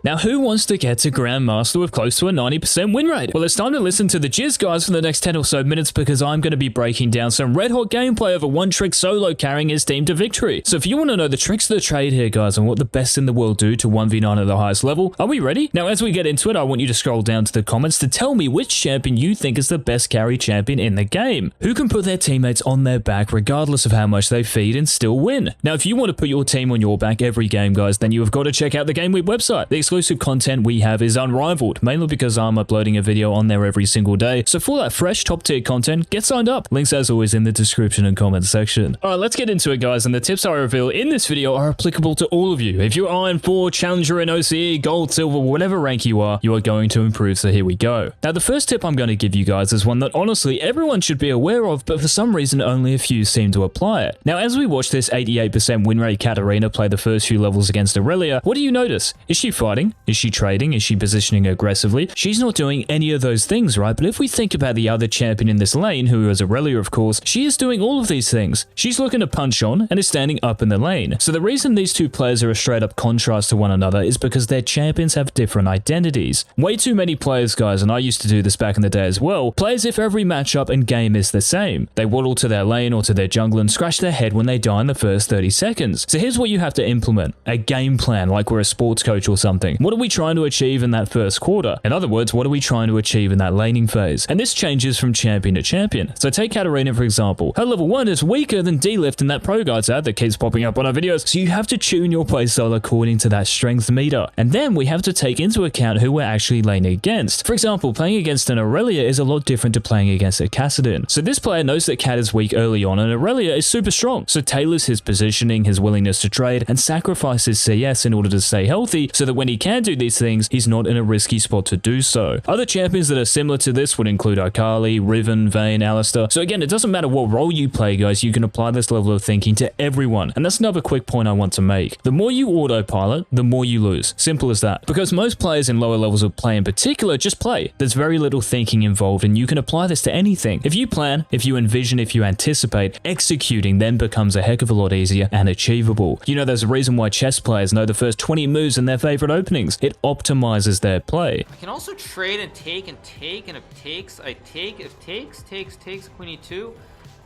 Now, who wants to get to Grandmaster with close to a 90% win rate? Well, it's time to listen to the Jizz guys for the next 10 or so minutes because I'm going to be breaking down some red-hot gameplay of a one-trick solo carrying his team to victory. So if you want to know the tricks of the trade here, guys, and what the best in the world do to 1v9 at the highest level, are we ready? Now, as we get into it, I want you to scroll down to the comments to tell me which champion you think is the best carry champion in the game. Who can put their teammates on their back regardless of how much they feed and still win? Now, if you want to put your team on your back every game, guys, then you have got to check out the GameLeap website. The exclusive content we have is unrivaled, mainly because I'm uploading a video on there every single day. So for that fresh top-tier content, get signed up. Links, as always, in the description and comment section. All right, let's get into it, guys, and the tips I reveal in this video are applicable to all of you. If you're Iron 4, Challenger in OCE, Gold, Silver, whatever rank you are going to improve, so here we go. Now, the first tip I'm going to give you guys is one that honestly everyone should be aware of, but for some reason only a few seem to apply it. Now, as we watch this 88% win rate Katarina play the first few levels against Aurelia, what do you notice? Is she fighting? Is she trading? Is she positioning aggressively? She's not doing any of those things, right? But if we think about the other champion in this lane, who is Aurelia, of course, she is doing all of these things. She's looking to punch on and is standing up in the lane. So the reason these two players are a straight up contrast to one another is because their champions have different identities. Way too many players, guys, and I used to do this back in the day as well, play as if every matchup and game is the same. They waddle to their lane or to their jungle and scratch their head when they die in the first 30 seconds. So here's what you have to implement. A game plan, like we're a sports coach or something. What are we trying to achieve in that first quarter? In other words, what are we trying to achieve in that laning phase? And this changes from champion to champion. So take Katarina, for example. Her level 1 is weaker than D-Lift in that Pro Guides ad that keeps popping up on our videos, so you have to tune your playstyle according to that strength meter. And then we have to take into account who we're actually laning against. For example, playing against an Aurelia is a lot different to playing against a Kassadin. So this player knows that Kat is weak early on and Aurelia is super strong, so tailors his positioning, his willingness to trade, and sacrifices CS in order to stay healthy so that when he can do these things, he's not in a risky spot to do so. Other champions that are similar to this would include Akali, Riven, Vayne, Alistar. So again, it doesn't matter what role you play, guys, you can apply this level of thinking to everyone. And that's another quick point I want to make. The more you autopilot, the more you lose. Simple as that. Because most players in lower levels of play in particular just play. There's very little thinking involved, and you can apply this to anything. If you plan, if you envision, if you anticipate, executing then becomes a heck of a lot easier and achievable. You know, there's a reason why chess players know the first 20 moves in their favorite openings. It optimizes their play. I can also trade and take, and if takes, I take. If takes, queen e2.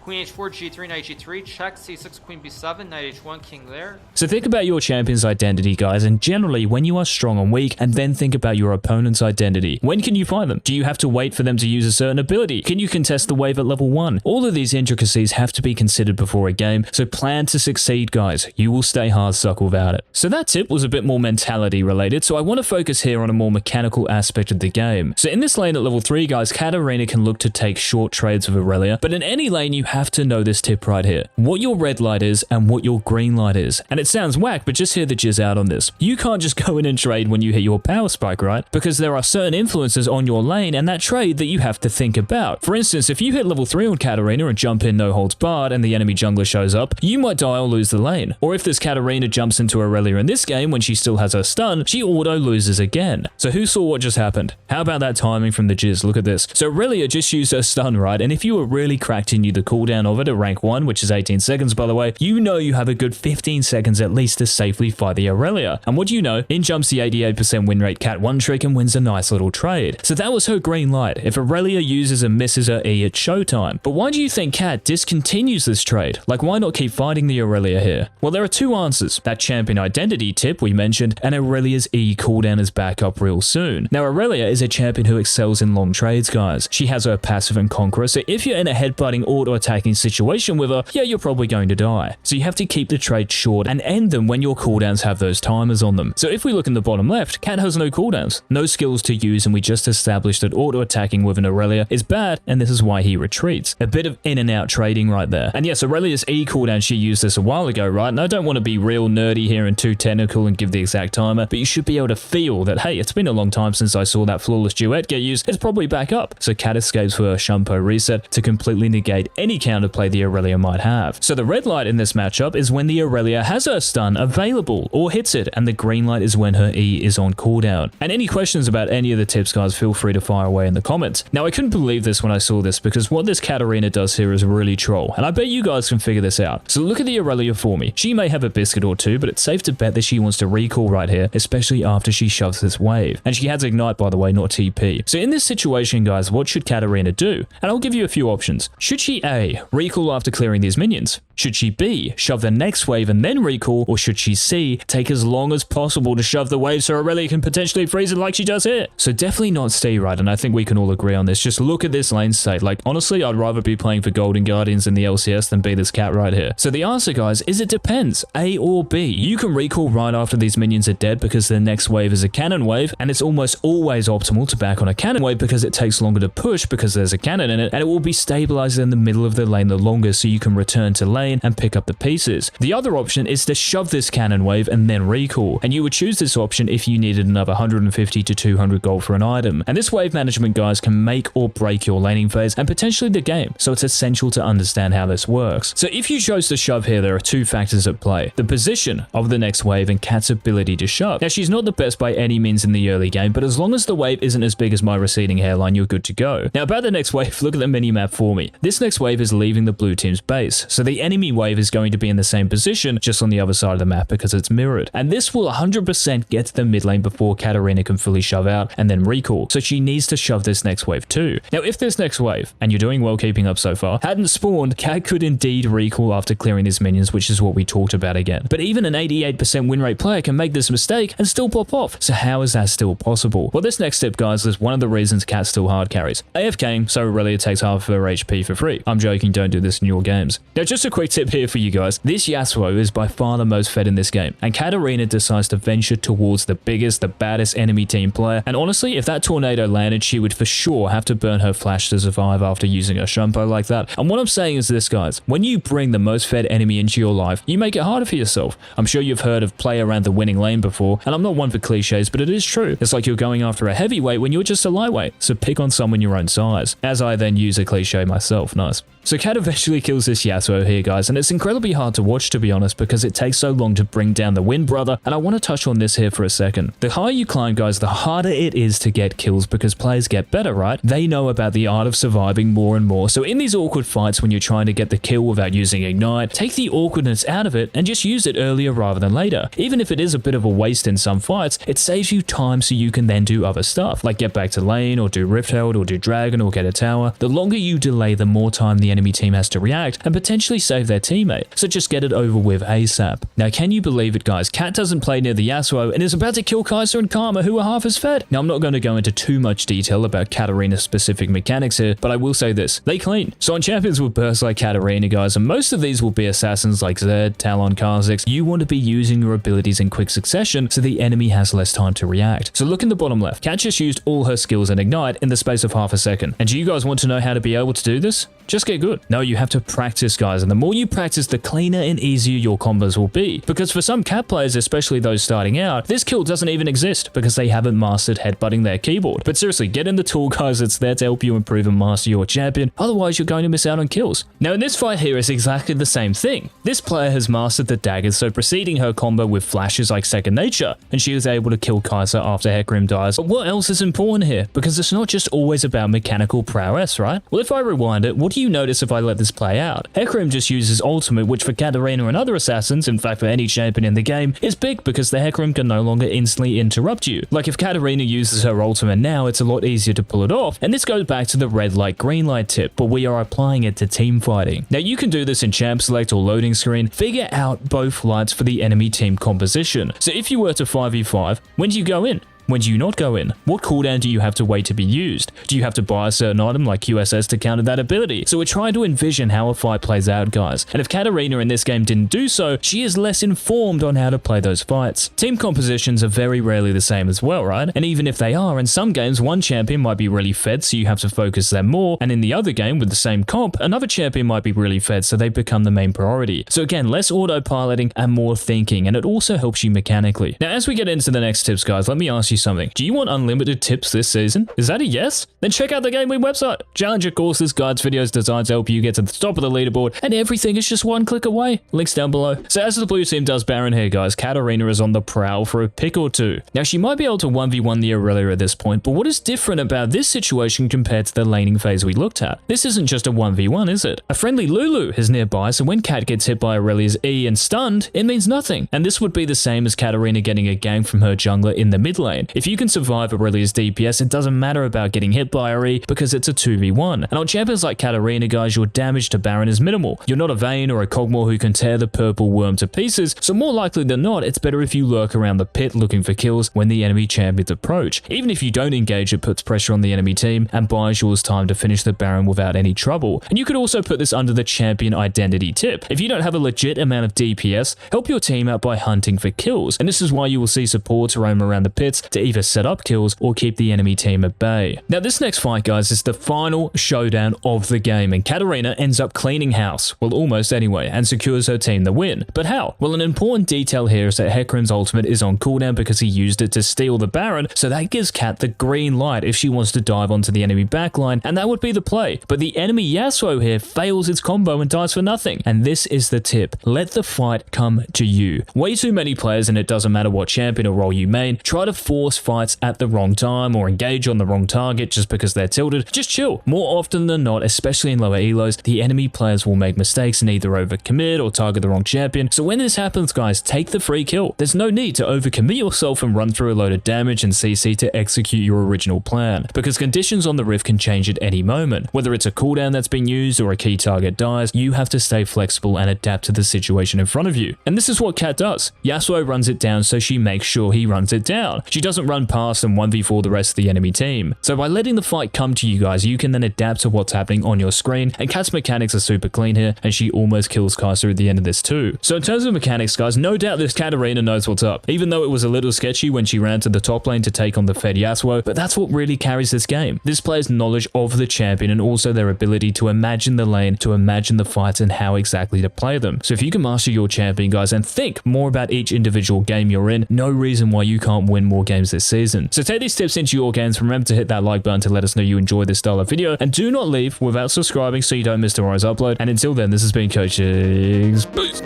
Queen h4, g3, knight g3, check, c6, queen b7, knight h1, king there. So think about your champion's identity, guys, and generally when you are strong and weak, and then think about your opponent's identity. When can you find them? Do you have to wait for them to use a certain ability? Can you contest the wave at level 1? All of these intricacies have to be considered before a game, so plan to succeed, guys. You will stay hard stuck without it. So that tip was a bit more mentality related, so I want to focus here on a more mechanical aspect of the game. So in this lane at level 3, guys, Katarina can look to take short trades with Aurelia, but in any lane you have to know this tip right here. What your red light is and what your green light is. And it sounds whack, but just hear the jizz out on this. You can't just go in and trade when you hit your power spike, right? Because there are certain influences on your lane and that trade that you have to think about. For instance, if you hit level 3 on Katarina and jump in no holds barred and the enemy jungler shows up, you might die or lose the lane. Or if this Katarina jumps into Aurelia in this game when she still has her stun, she auto loses again. So who saw what just happened? How about that timing from the jizz? Look at this. So Aurelia just used her stun, right? And if you were really cracked and knew the cooldown of it at rank 1, which is 18 seconds by the way, you know you have a good 15 seconds at least to safely fight the Aurelia. And what do you know? In jumps the 88% win rate Cat one trick and wins a nice little trade. So that was her green light. If Aurelia uses and misses her E, it's showtime. But why do you think Cat discontinues this trade? Like, why not keep fighting the Aurelia here? Well, there are two answers. That champion identity tip we mentioned, and Aurelia's E cooldown is back up real soon. Now, Aurelia is a champion who excels in long trades, guys. She has her passive and conqueror, so if you're in a headbutting auto-attacking situation with her, yeah, you're probably going to die. So you have to keep the trades short and end them when your cooldowns have those timers on them. So if we look in the bottom left, Cat has no cooldowns, no skills to use, and we just established that auto-attacking with an Aurelia is bad, and this is why he retreats. A bit of in and out trading right there. And yes, Aurelia's E cooldown, she used this a while ago, right? And I don't want to be real nerdy here and too technical and give the exact timer, but you should be able to feel that, hey, it's been a long time since I saw that flawless duet get used, it's probably back up. So Cat escapes for a Shumpo reset to completely negate any counterplay the Aurelia might have. So the red light in this matchup is when the Aurelia has her stun available or hits it, and the green light is when her E is on cooldown. And any questions about any of the tips, guys, feel free to fire away in the comments. Now, I couldn't believe this when I saw this, because what this Katarina does here is really troll, and I bet you guys can figure this out. So look at the Aurelia for me. She may have a biscuit or two, but it's safe to bet that she wants to recall right here, especially after she shoves this wave. And she has Ignite, by the way, not TP. So in this situation, guys, what should Katarina do? And I'll give you a few options. Should she A, recall after clearing these minions? Should she B, shove the next wave and then recall? Or should she C, take as long as possible to shove the wave so Aurelia can potentially freeze it like she does here? So definitely not C, right? And I think we can all agree on this. Just look at this lane state. Like, honestly, I'd rather be playing for Golden Guardians in the LCS than be this cat right here. So the answer, guys, is it depends. A or B. You can recall right after these minions are dead because the next wave is a cannon wave, and it's almost always optimal to back on a cannon wave because it takes longer to push because there's a cannon in it, and it will be stabilized in the middle of the lane the longest so you can return to lane and pick up the pieces. The other option is to shove this cannon wave and then recall, and you would choose this option if you needed another 150 to 200 gold for an item. And this wave management, guys, can make or break your laning phase and potentially the game, so it's essential to understand how this works. So if you chose to shove here, there are two factors at play: the position of the next wave and Kat's ability to shove. Now, she's not the best by any means in the early game, but as long as the wave isn't as big as my receding hairline, you're good to go. Now, about the next wave, look at the mini-map for me. This next wave is leaving the blue team's base, so the enemy wave is going to be in the same position, just on the other side of the map because it's mirrored. And this will 100% get to the mid lane before Katarina can fully shove out and then recall, so she needs to shove this next wave too. Now, if this next wave, and you're doing well keeping up so far, hadn't spawned, Kat could indeed recall after clearing these minions, which is what we talked about again. But even an 88% win rate player can make this mistake and still pop off. So how is that still possible? Well, this next tip, guys, is one of the reasons Kat still hard carries. AFKing, so Aurelia takes half of her HP for free. I'm joking, don't do this in your games. Now, just a quick tip here for you guys. This Yasuo is by far the most fed in this game, and Katarina decides to venture towards the biggest, the baddest enemy team player, and honestly, if that tornado landed, she would for sure have to burn her flash to survive after using a shumpo like that. And what I'm saying is this, guys: when you bring the most fed enemy into your life, you make it harder for yourself. I'm sure you've heard of play around the winning lane before, and I'm not one for cliches, but it is true. It's like you're going after a heavyweight when you're just a lightweight, so pick on someone your own size. As I then use a cliche myself. Nice. So Kat eventually kills this Yasuo here, guys, and it's incredibly hard to watch, to be honest, because it takes so long to bring down the Wind Brother, and I want to touch on this here for a second. The higher you climb, guys, the harder it is to get kills because players get better, right? They know about the art of surviving more and more, so in these awkward fights when you're trying to get the kill without using Ignite, take the awkwardness out of it and just use it earlier rather than later. Even if it is a bit of a waste in some fights, it saves you time so you can then do other stuff, like get back to lane, or do Rift Herald, or do Dragon, or get a tower. The longer you delay, the more time the enemy team has to react and potentially save their teammate, so just get it over with ASAP. Now, can you believe it, guys? Kat doesn't play near the Yasuo and is about to kill Kai'Sa and Karma, who are half as fed. Now, I'm not going to go into too much detail about Katarina's specific mechanics here, but I will say this: they clean. So on champions with bursts like Katarina, guys, and most of these will be assassins like Zed, Talon, Kha'Zix, you want to be using your abilities in quick succession so the enemy has less time to react. So look in the bottom left. Kat just used all her skills and Ignite in the space of half a second. And do you guys want to know how to be able to do this? Just get good. No, you have to practice, guys, and the more you practice, the cleaner and easier your combos will be. Because for some Kat players, especially those starting out, this kill doesn't even exist because they haven't mastered headbutting their keyboard. But seriously, get in the tool, guys. It's there to help you improve and master your champion. Otherwise, you're going to miss out on kills. Now, in this fight here, it's exactly the same thing. This player has mastered the daggers, so preceding her combo with flashes like second nature, and she is able to kill Kai'Sa after Hecarim dies. But what else is important here? Because it's not just always about mechanical prowess, right? Well, if I rewind it, what do you notice if I let this play out? Hecarim just uses ultimate, which for Katarina and other assassins, in fact for any champion in the game, is big because the Hecarim can no longer instantly interrupt you. Like if Katarina uses her ultimate now, it's a lot easier to pull it off, and this goes back to the red light green light tip, but we are applying it to team fighting. Now you can do this in champ select or loading screen, figure out both lights for the enemy team composition. So if you were to 5v5, when do you go in? When do you not go in? What cooldown do you have to wait to be used? Do you have to buy a certain item like QSS to counter that ability? So we're trying to envision how a fight plays out, guys. And if Katarina in this game didn't do so, she is less informed on how to play those fights. Team compositions are very rarely the same as well, right? And even if they are, in some games, one champion might be really fed, so you have to focus them more. And in the other game, with the same comp, another champion might be really fed, so they become the main priority. So again, less autopiloting and more thinking, and it also helps you mechanically. Now, as we get into the next tips, guys, let me ask ask you something. Do you want unlimited tips this season? Is that a yes? Then check out the GameLeap website. Challenger courses, guides, videos, designs help you get to the top of the leaderboard, and everything is just one click away. Links down below. So as the blue team does Baron here, guys, Katarina is on the prowl for a pick or two. Now, she might be able to 1v1 the Aurelia at this point, but what is different about this situation compared to the laning phase we looked at? This isn't just a 1v1, is it? A friendly Lulu is nearby, so when Kat gets hit by Aurelia's E and stunned, it means nothing. And this would be the same as Katarina getting a gank from her jungler in the mid lane. If you can survive Aurelia's DPS, it doesn't matter about getting hit by her E because it's a 2v1. And on champions like Katarina, guys, your damage to Baron is minimal. You're not a Vayne or a Kog'Maw who can tear the purple worm to pieces, so more likely than not, it's better if you lurk around the pit looking for kills when the enemy champions approach. Even if you don't engage, it puts pressure on the enemy team and buys yours time to finish the Baron without any trouble. And you could also put this under the champion identity tip. If you don't have a legit amount of DPS, help your team out by hunting for kills. And this is why you will see supports roam around the pits to either set up kills or keep the enemy team at bay. Now, this next fight, guys, is the final showdown of the game, and Katarina ends up cleaning house, well, almost anyway, and secures her team the win. But how? Well, an important detail here is that Hecarim's ultimate is on cooldown because he used it to steal the Baron, so that gives Kat the green light if she wants to dive onto the enemy backline, and that would be the play. But the enemy Yasuo here fails its combo and dies for nothing. And this is the tip. Let the fight come to you. Way too many players, and it doesn't matter what champion or role you main, try to force fights at the wrong time or engage on the wrong target just because they're tilted. Just chill. More often than not, especially in lower elos, the enemy players will make mistakes and either overcommit or target the wrong champion. So when this happens, guys, take the free kill. There's no need to overcommit yourself and run through a load of damage and CC to execute your original plan, because conditions on the rift can change at any moment. Whether it's a cooldown that's been used or a key target dies, you have to stay flexible and adapt to the situation in front of you. And this is what Kat does. Yasuo runs it down, so she makes sure he runs it down. She doesn't run past and 1v4 the rest of the enemy team. So by letting the fight come to you guys, you can then adapt to what's happening on your screen, and Kat's mechanics are super clean here, and she almost kills Kai'Sa at the end of this too. So in terms of mechanics, guys, no doubt this Katarina knows what's up, even though it was a little sketchy when she ran to the top lane to take on the fed Yasuo, but that's what really carries this game. This player's knowledge of the champion and also their ability to imagine the lane, to imagine the fights and how exactly to play them. So if you can master your champion, guys, and think more about each individual game you're in, no reason why you can't win more games this season. So take these tips into your games. Remember to hit that like button to let us know you enjoy this style of video, and do not leave without subscribing so you don't miss tomorrow's upload. And until then, this has been Coach Peace.